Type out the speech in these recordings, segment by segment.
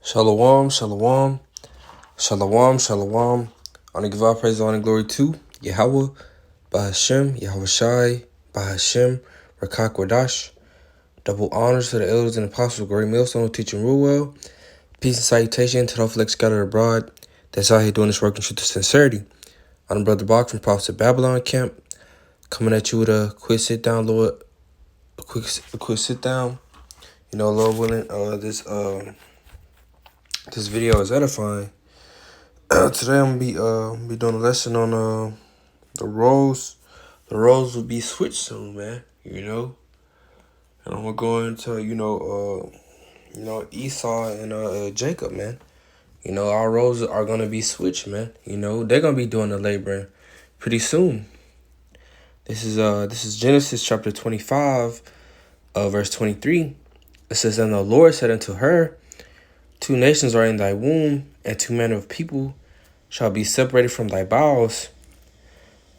Shalom, shalom, shalom, shalom. I want to give all praise, honor, and glory to Yahweh, Bahashem, Yahweh Shai, Bahashem, Rakak Wadash. Double honors to the elders and apostles of Great Millstone, teaching rule well. Peace and salutation to the flex scattered abroad that's out here doing this work in truth and sincerity. I'm Brother Bach from Prophet Babylon Camp, coming at you with a quick sit down, Lord. A quick sit down. You know, Lord willing, this video is edifying. Today I'm gonna be doing a lesson on the roles. The roles will be switched soon, man. You know, and I'm gonna go into Esau and Jacob, man. You know, our roles are gonna be switched, man. You know, they're gonna be doing the laboring pretty soon. This is Genesis chapter 25, verse 23. It says, "And the Lord said unto her, Two nations are in thy womb, and two manner of people shall be separated from thy bowels,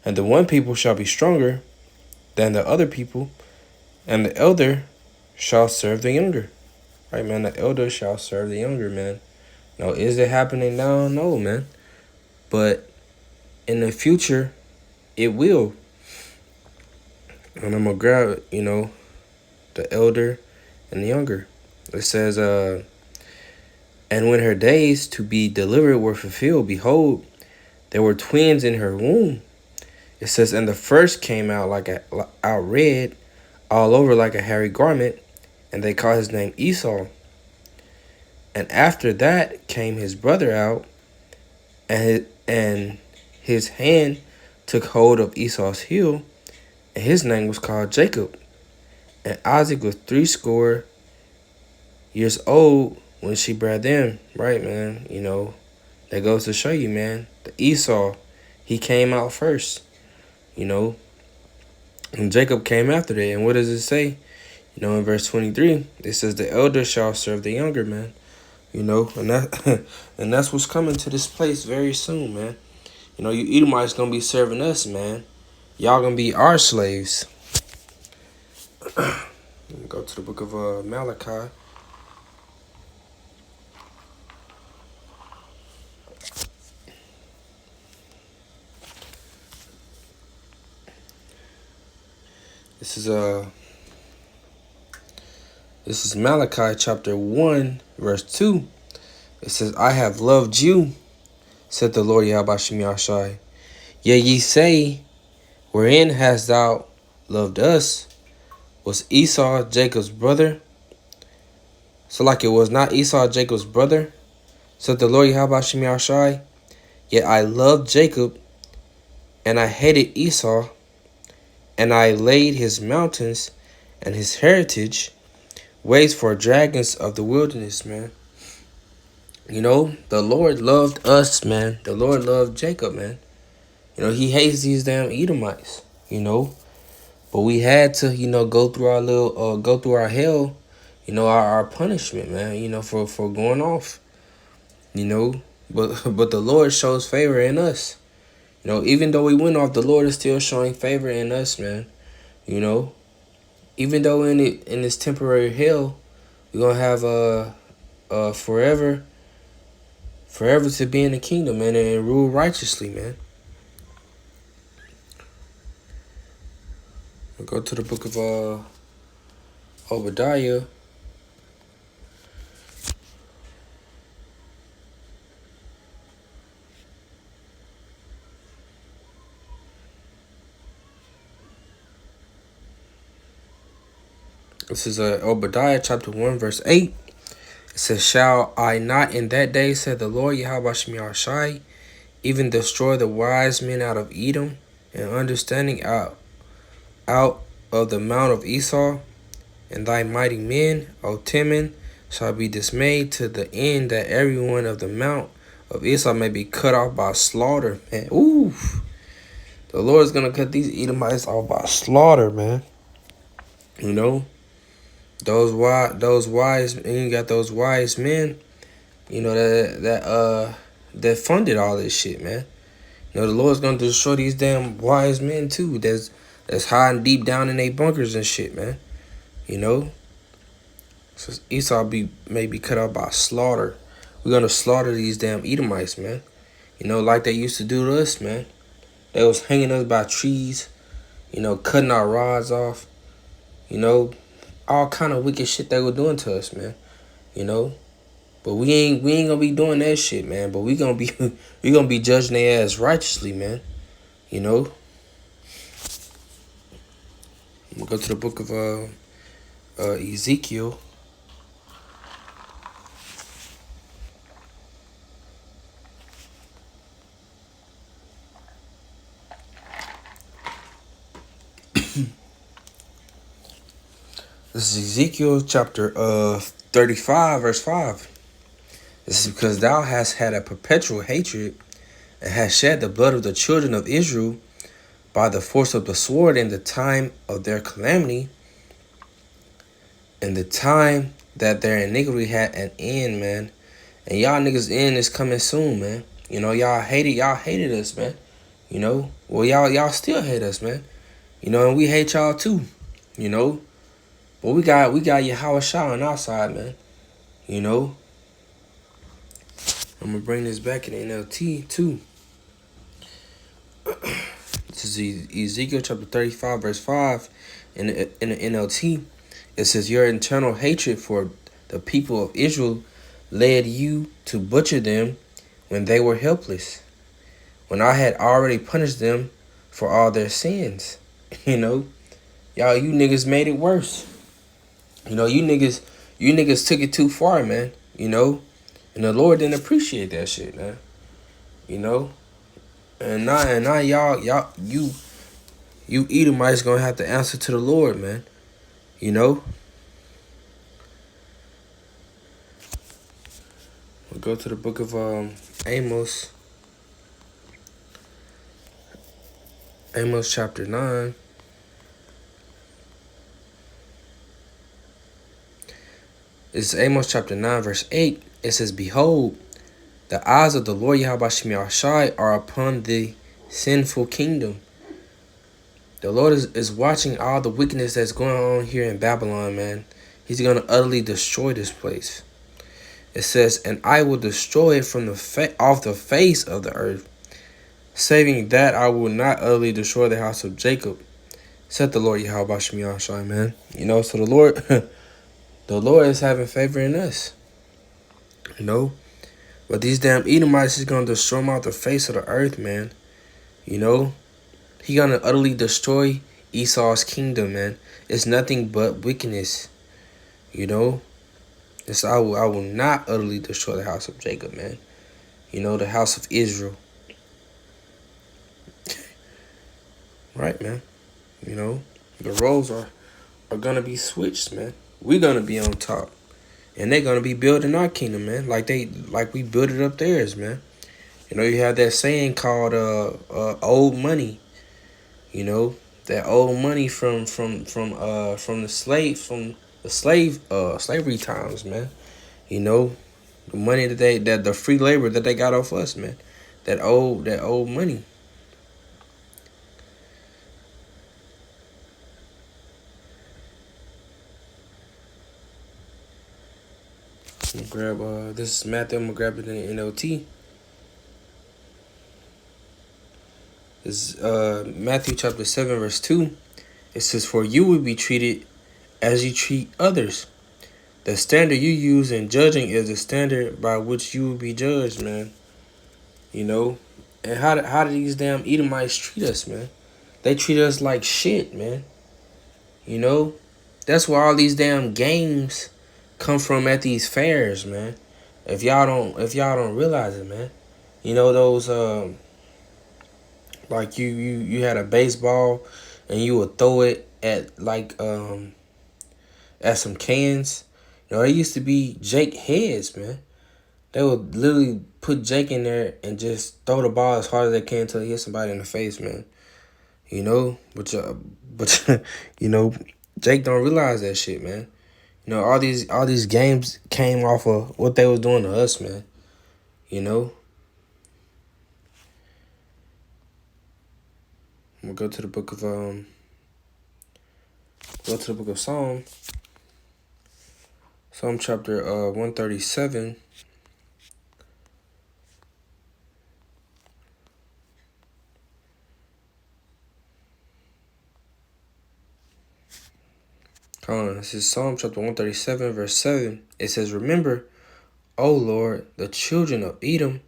and the one people shall be stronger than the other people, and the elder shall serve the younger." Right, man? The elder shall serve the younger, man. Now, is it happening now? No, man. But in the future, it will. And I'm going to grab, the elder and the younger. It says, "And when her days to be delivered were fulfilled, behold, there were twins in her womb." It says, "And the first came out out red, all over like a hairy garment, and they called his name Esau. And after that came his brother out, and his hand took hold of Esau's heel, and his name was called Jacob. And Isaac was 80 years old when she bare them." Right, man? You know, that goes to show you, man. The Esau, he came out first, and Jacob came after that. And what does it say? In verse 23, it says, "The elder shall serve the younger," man. And that and that's what's coming to this place very soon, man. You Edomites gonna be serving us, man. Y'all gonna be our slaves. Let me go to the book of Malachi. This is Malachi chapter 1, verse 2. It says, "I have loved you, said the Lord Yahweh Shem Yahshai. Yea, ye say, wherein hast thou loved us? Was Esau Jacob's brother? So like it was not Esau Jacob's brother, said the Lord Yahweh Shem Yahshai. Yet I loved Jacob, and I hated Esau, and I laid his mountains and his heritage ways for dragons of the wilderness," man. The Lord loved us, man. The Lord loved Jacob, man. He hates these damn Edomites, But we had to, go through our hell, our punishment, man, for going off, But the Lord shows favor in us. Even though we went off, the Lord is still showing favor in us, man. Even though in this temporary hell, we're gonna have forever to be in the kingdom, man, and rule righteously, man. We'll go to the book of Obadiah. This is Obadiah chapter 1, verse 8. It says, "Shall I not in that day, said the Lord Yahweh Shem Yahshai, even destroy the wise men out of Edom, and understanding out of the mount of Esau, and thy mighty men, O Timon, shall be dismayed to the end that every one of the mount of Esau may be cut off by slaughter," man. Ooh, the Lord's gonna cut these Edomites off by slaughter, man. Those wise, and you got those wise men, that funded all this shit, man. The Lord's gonna destroy these damn wise men too. That's hiding deep down in their bunkers and shit, man. So Esau may be cut off by slaughter. We're gonna slaughter these damn Edomites, man. You know, like they used to do to us, man. They was hanging us by trees, you know, cutting our rods off, you know, all kind of wicked shit they were doing to us, man. You know, but we ain't gonna be doing that shit, man. But we gonna be we gonna be judging their ass righteously, man. You know. We'll go to the book of Ezekiel. This is Ezekiel chapter 35, verse 5. This is because thou hast had a perpetual hatred and hast shed the blood of the children of Israel by the force of the sword in the time of their calamity, in the time that their iniquity had an end, man. And y'all niggas' end is coming soon, man. You know, y'all hated us, man. You know, well, y'all still hate us, man. You know, and we hate y'all too. You know, but we got Yahweh Shah on our side, man. You know, I'm gonna bring this back in the NLT too. This is Ezekiel chapter 35, verse 5. In the NLT, it says, "Your internal hatred for the people of Israel led you to butcher them when they were helpless, when I had already punished them for all their sins." You know, y'all, you niggas made it worse. You know, you niggas took it too far, man. You know, and the Lord didn't appreciate that shit, man. You know, and now y'all you Edomites gonna have to answer to the Lord, man. You know. We'll go to the book of Amos. Amos chapter 9. It's Amos chapter 9, verse 8. It says, "Behold, the eyes of the Lord Yahweh Shai are upon the sinful kingdom." The Lord is watching all the wickedness that's going on here in Babylon, man. He's going to utterly destroy this place. It says, "And I will destroy it from off the face of the earth, saving that I will not utterly destroy the house of Jacob," said the Lord Yahweh Shai, man. You know, so the Lord the Lord is having favor in us. You know? But these damn Edomites is going to destroy them off the face of the earth, man. You know? He going to utterly destroy Esau's kingdom, man. It's nothing but wickedness. You know? And so I will not utterly destroy the house of Jacob, man. You know, the house of Israel. Right, man. You know? The roles are going to be switched, man. We're going to be on top. And they're going to be building our kingdom, man. Like we built it up theirs, man. You know, you have that saying called old money. You know, that old money from the slavery times, man. You know, the money that the free labor that they got off us, man. That old money. I'm gonna grab this is Matthew. I'm gonna grab it in NLT. This is Matthew chapter 7, verse 2. It says, "For you will be treated as you treat others. The standard you use in judging is the standard by which you will be judged," man. You know? And how do these damn Edomites treat us, man? They treat us like shit, man. You know? That's where all these damn games come from at these fairs, man. If y'all don't realize it, man. You know those like you had a baseball and you would throw it at like at some cans. You know, it used to be Jake heads, man. They would literally put Jake in there and just throw the ball as hard as they can until he hit somebody in the face, man. You know, but you know, Jake don't realize that shit, man. You know, all these games came off of what they was doing to us, man. You know. We'll go to the book of Psalm chapter 137. Come on, this is Psalm chapter 137, verse 7. It says, remember, O Lord, the children of Edom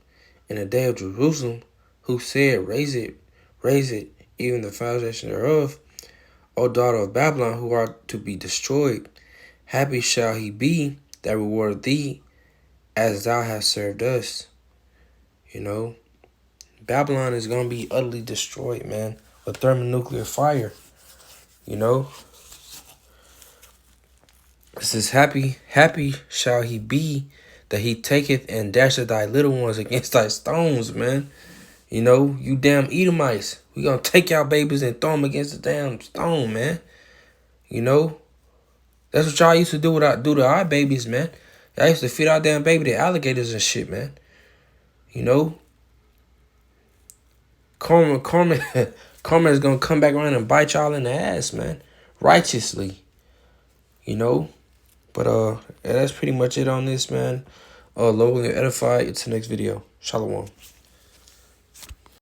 in the day of Jerusalem, who said, raise it, even the foundation thereof. O daughter of Babylon, who art to be destroyed, happy shall he be that reward thee as thou hast served us. You know, Babylon is going to be utterly destroyed, man, with thermonuclear fire. You know, it says, happy shall he be that he taketh and dasheth thy little ones against thy stones, man. You know, you damn Edomites, we going to take y'all babies and throw them against the damn stone, man. You know, that's what y'all used to do to our babies, man. Y'all used to feed our damn baby to alligators and shit, man. You know, karma is going to come back around and bite y'all in the ass, man. Righteously. You know, but yeah, that's pretty much it on this, man. Lord will edify. It's the next video. Shalom.